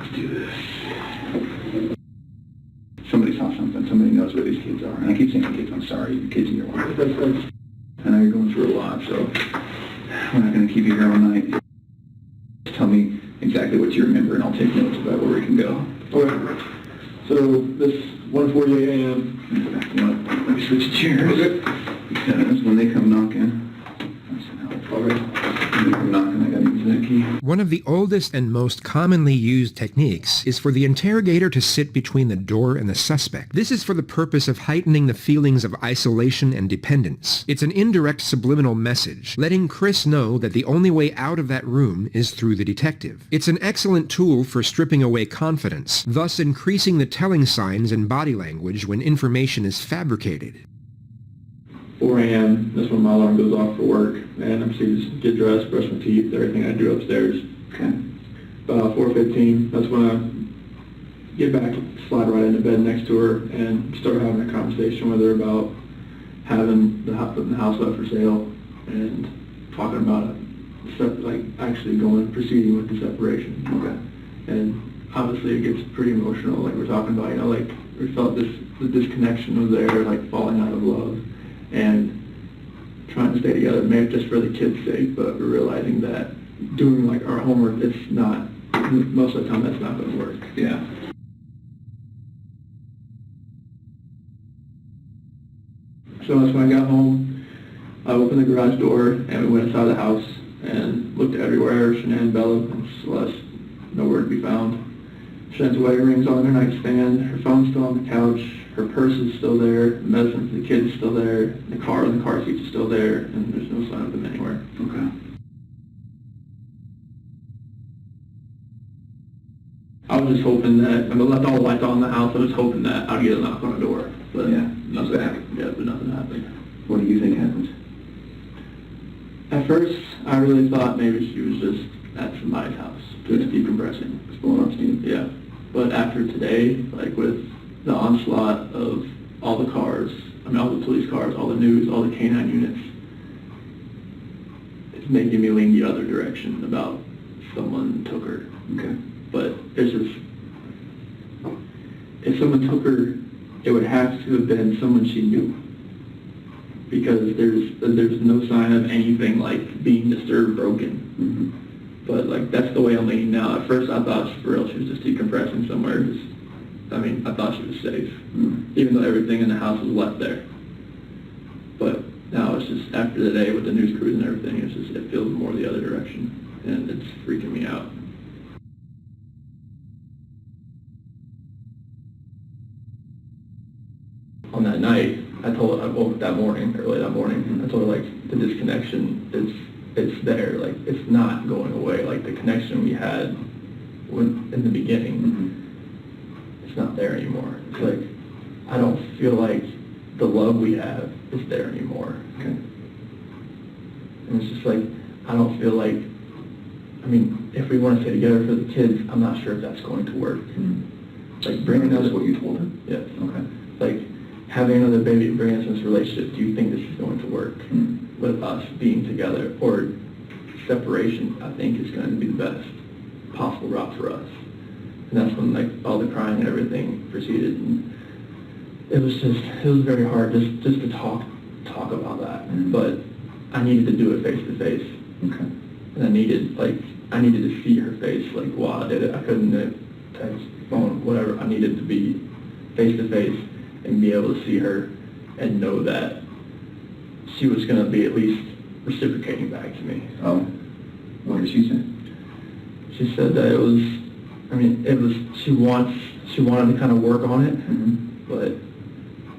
Let's do this. Somebody saw something. Somebody knows where these kids are. And I keep saying kids. I'm sorry. The kids in your life. I know you're going through a lot, so we're not going to keep you here all night. Just tell me exactly what you remember, and I'll take notes about where we can go. Okay. So this 1:48 a.m. Let me switch chairs. Because when they come knocking, I got to use that key. One of the oldest and most commonly used techniques is for the interrogator to sit between the door and the suspect. This is for the purpose of heightening the feelings of isolation and dependence. It's an indirect subliminal message, letting Chris know that the only way out of that room is through the detective. It's an excellent tool for stripping away confidence, thus increasing the telling signs and body language when information is fabricated. 4 a.m. That's when my alarm goes off for work, and I'm supposed to get dressed, brush my teeth, everything I do upstairs. Okay. About 4:15, that's when I get back, slide right into bed next to her, and start having a conversation with her about having putting the house up for sale, and talking about it, like actually proceeding with the separation. Okay. And obviously it gets pretty emotional, like we're talking about, like we felt the disconnection was there, like falling out of love. And trying to stay together, maybe just for the kids' sake, but we're realizing that doing like our homework, it's not, most of the time that's not going to work. Yeah. So that's when I got home, I opened the garage door and we went inside the house and looked everywhere. Shanann, Bella, and Celeste, nowhere to be found. Shannon's wedding ring's on her nightstand, her phone's still on the couch, her purse is still there, the medicine for the kids is still there, the car and the car seats are still there, and there's no sign of them anywhere. Okay. I was just hoping that, I left all the lights on in the house, I was hoping that I'd get a knock on the door. But yeah, nothing happened. Yeah, but nothing happened. What do you think happened? At first, I really thought maybe she was just at somebody's house, just decompressing. Just blowing off steam? Yeah. But after today, like with the onslaught of all the cars, all the police cars, all the news, all the canine units, it's making me lean the other direction about someone took her. Okay. But it's just, if someone took her, it would have to have been someone she knew. Because there's no sign of anything like being disturbed, broken. Mm-hmm. But like that's the way I'm leaning now. At first I thought for real she was just decompressing somewhere. I thought she was safe, even though everything in the house was left there. But now it's just, after the day with the news crews and everything, it feels more the other direction, and it's freaking me out. On that night, I woke up that morning, early that morning, I told her like the disconnection, it's there, like it's not going away. Like the connection we had in the beginning, it's not there anymore. It's like, I don't feel like the love we have is there anymore. Okay. And it's just like, I don't feel like, if we want to stay together for the kids, I'm not sure if that's going to work. Like bringing That's what you told her? Yes. Okay. Like having another baby and bringing us into this relationship, do you think this is going to work with us being together? Or separation, I think, is going to be the best possible route for us. And that's when like all the crying and everything proceeded, and it was very hard just to talk about that. But I needed to do it face to face. Okay. And I needed to see her face like while I did it. I couldn't text, phone, whatever. I needed to be face to face and be able to see her and know that she was going to be at least reciprocating back to me. Oh, what did she say? She said that she wanted to kind of work on it, but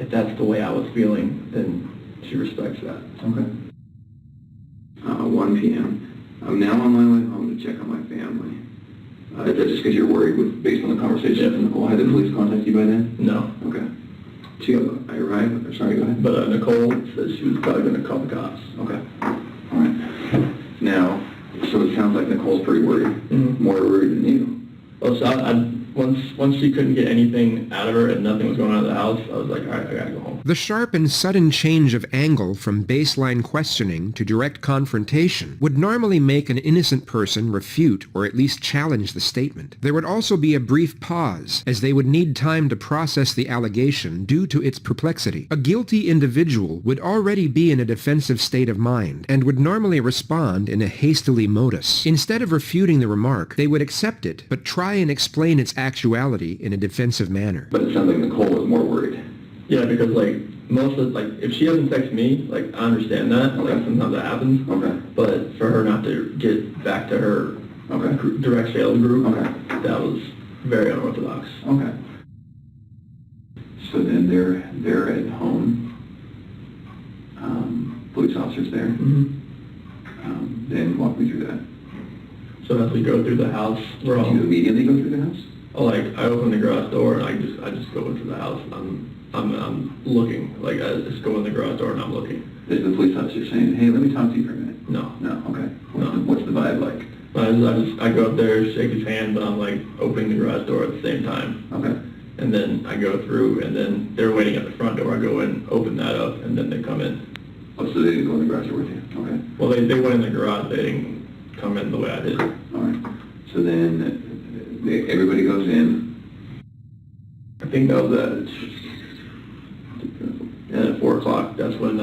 if that's the way I was feeling, then she respects that. Okay. 1 p.m. I'm now on my way home to check on my family. Is that just because you're worried based on the conversation with Nicole? Had the police contact you by then? No. Okay. I arrived, sorry, go ahead. But Nicole said she was probably going to call the cops. Okay. All right. Now, so it sounds like Nicole's pretty worried. More worried than you. Well, so once she couldn't get anything out of her and nothing was going on in the house, I was like, all right, I gotta go home. The sharp and sudden change of angle from baseline questioning to direct confrontation would normally make an innocent person refute or at least challenge the statement. There would also be a brief pause, as they would need time to process the allegation due to its perplexity. A guilty individual would already be in a defensive state of mind and would normally respond in a hastily modus. Instead of refuting the remark, they would accept it, but try and explain its actuality in a defensive manner. But it sounds like Nicole was more worried. Yeah, because like most of if she doesn't text me, like I understand that. Okay. Like sometimes that happens. Okay. But for her not to get back to her Okay. direct sales group, Okay. that was very unorthodox. Okay. So then they're at home. Police officers there. Mm-hmm. Then walk me through that. So as we go through the house, we're all Do you immediately go through the house? like I open the garage door and I just go into the house. I'm looking. Like I just go in the garage door and I'm looking. Is the police officer saying, "Hey, let me talk to you for a minute"? No. No. Okay. No. What's the vibe like? I go up there, shake his hand, but I'm like opening the garage door at the same time. Okay. And then I go through, and then they're waiting at the front door. I go in, open that up, and then they come in. Oh, so they didn't go in the garage door with you? Okay. Well, they went in the garage. They didn't come in the way I did. All right. So then everybody goes in. I think that was at 4 o'clock. That's when,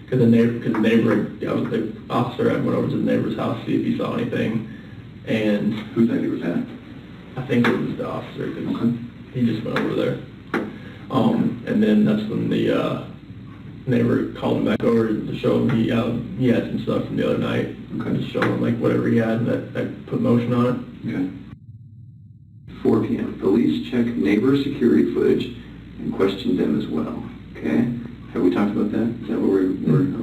because the officer, I went over to the neighbor's house to see if he saw anything, and Whose idea was that? I think it was the officer, because Okay. he just went over there. And then that's when the neighbor called him back over to show him he had some stuff from the other night. Okay. Just show him like whatever he had that put motion on it. Okay. 4 p.m. Police check neighbor security footage and question them as well. Okay. Have we talked about that? Is that where we're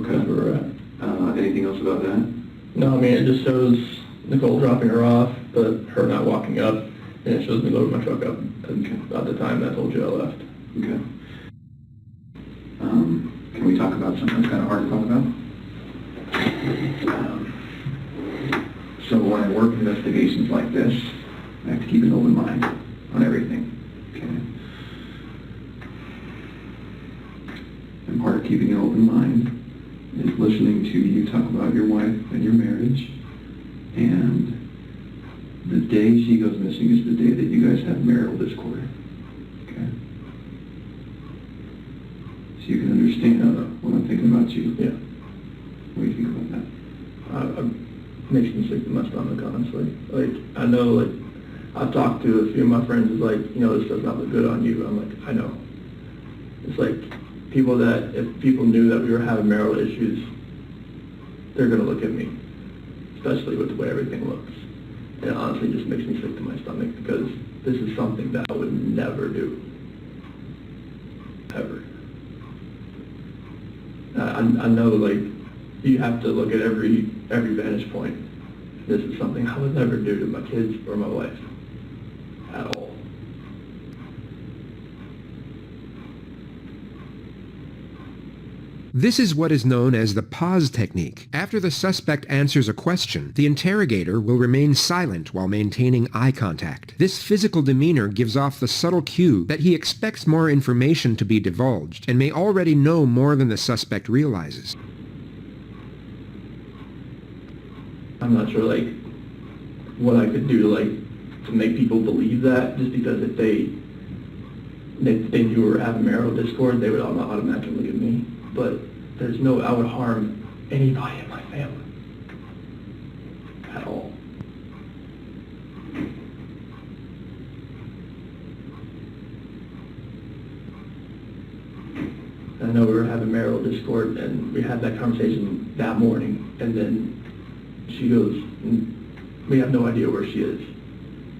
okay? That's where we're at. Anything else about that? No, I mean, it just shows Nicole dropping her off, but her not walking up, and it shows me loading my truck up about the time that I told you I left. Okay. Can we talk about something that's kind of hard to talk about? So when I work investigations like this, I have to keep an open mind on everything. Okay. And part of keeping an open mind is listening to you talk about your wife and your marriage. And the day she goes missing is the day that you guys have marital discord. Okay. So you can understand what I'm thinking about you. Yeah. What do you think about that? It makes me sick to my stomach, honestly. Like, I know, like, I've talked to a few of my friends, like, this does not look good on you. I'm like, I know. It's like, if people knew that we were having marital issues, they're going to look at me, especially with the way everything looks. And it honestly just makes me sick to my stomach because this is something that I would never do. Ever. I know, like, you have to look at every vantage point. This is something I would never do to my kids or my wife. At all. This is what is known as the pause technique. After the suspect answers a question, the interrogator will remain silent while maintaining eye contact. This physical demeanor gives off the subtle cue that he expects more information to be divulged and may already know more than the suspect realizes. I'm not sure, like, what I could do, like, to make people believe that, just because if they knew we were having marital discord, they would automatically look at me. But there's no, I would harm anybody in my family. At all. I know we were having marital discord, and we had that conversation that morning, and then she goes, we have no idea where she is,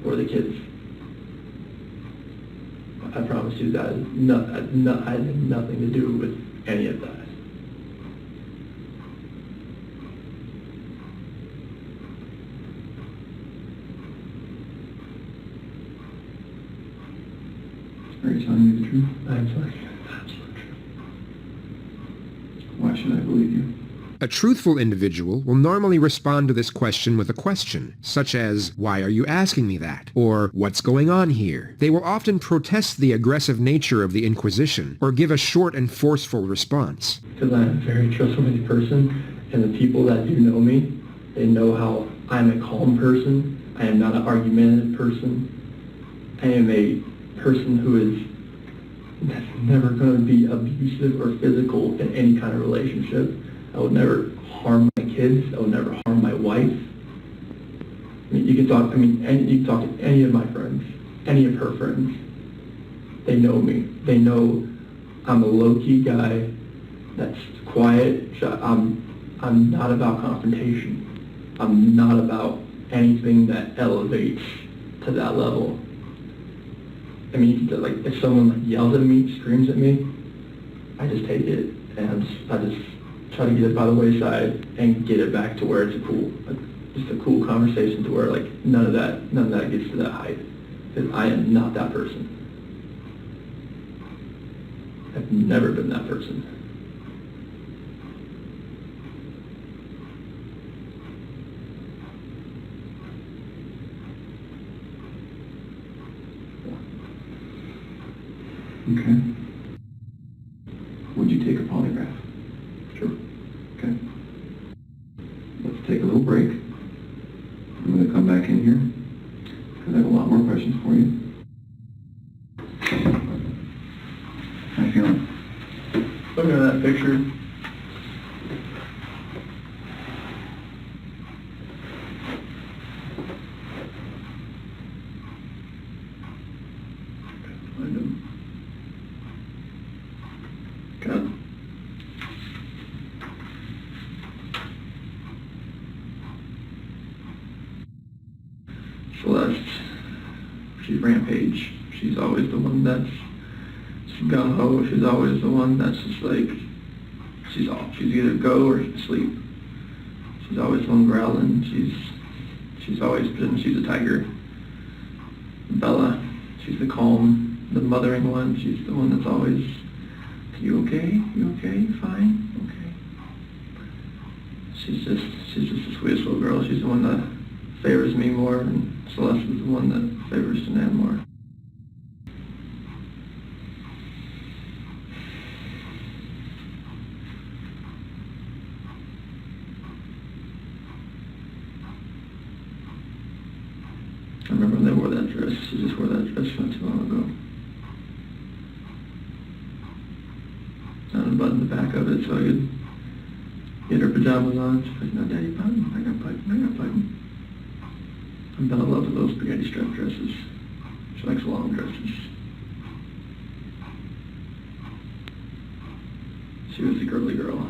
or the kids. I promise you that I had nothing to do with any of that. Are you telling me the truth? I'm telling you the absolute truth. Why should I believe you? A truthful individual will normally respond to this question with a question, such as, "Why are you asking me that?" or "What's going on here?" They will often protest the aggressive nature of the inquisition, or give a short and forceful response. Because I'm a very trustworthy person, and the people that do know me, they know how I'm a calm person. I am not an argumentative person. I am a person who is never going to be abusive or physical in any kind of relationship. I would never harm my kids. I would never harm my wife. I mean, you can talk to any of my friends, any of her friends. They know me. They know I'm a low-key guy that's quiet. I'm not about confrontation. I'm not about anything that elevates to that level. I mean, if someone yells at me, screams at me, I just take it and I just try to get it by the wayside and get it back to where it's just a cool conversation to where none of that gets to that height. Because I am not that person. I've never been that person. Okay. Would you take a polygraph? Sure. Okay. Let's take a little break. I'm going to come back in here because I have a lot more questions for you. How you feeling? Looking at that picture, Celeste, she's rampage. She's always the one that's gung-ho. She's always the one that's just she's off. She's either go or sleep. She's always the one growling. She's always been, she's a tiger. Bella, she's the calm, the mothering one. She's the one that's always, "You okay? You okay? You fine? Okay." She's just the sweetest little girl. She's the one that favors me more, and Celeste is the one that favors Sinan more. I remember when they wore that dress. She just wore that dress not too long ago. I unbuttoned the back of it so I could get her pajamas on. She's like, "No, Daddy, button. I got button. And Bella loves those spaghetti strap dresses. She likes long dresses. She was a girly girl.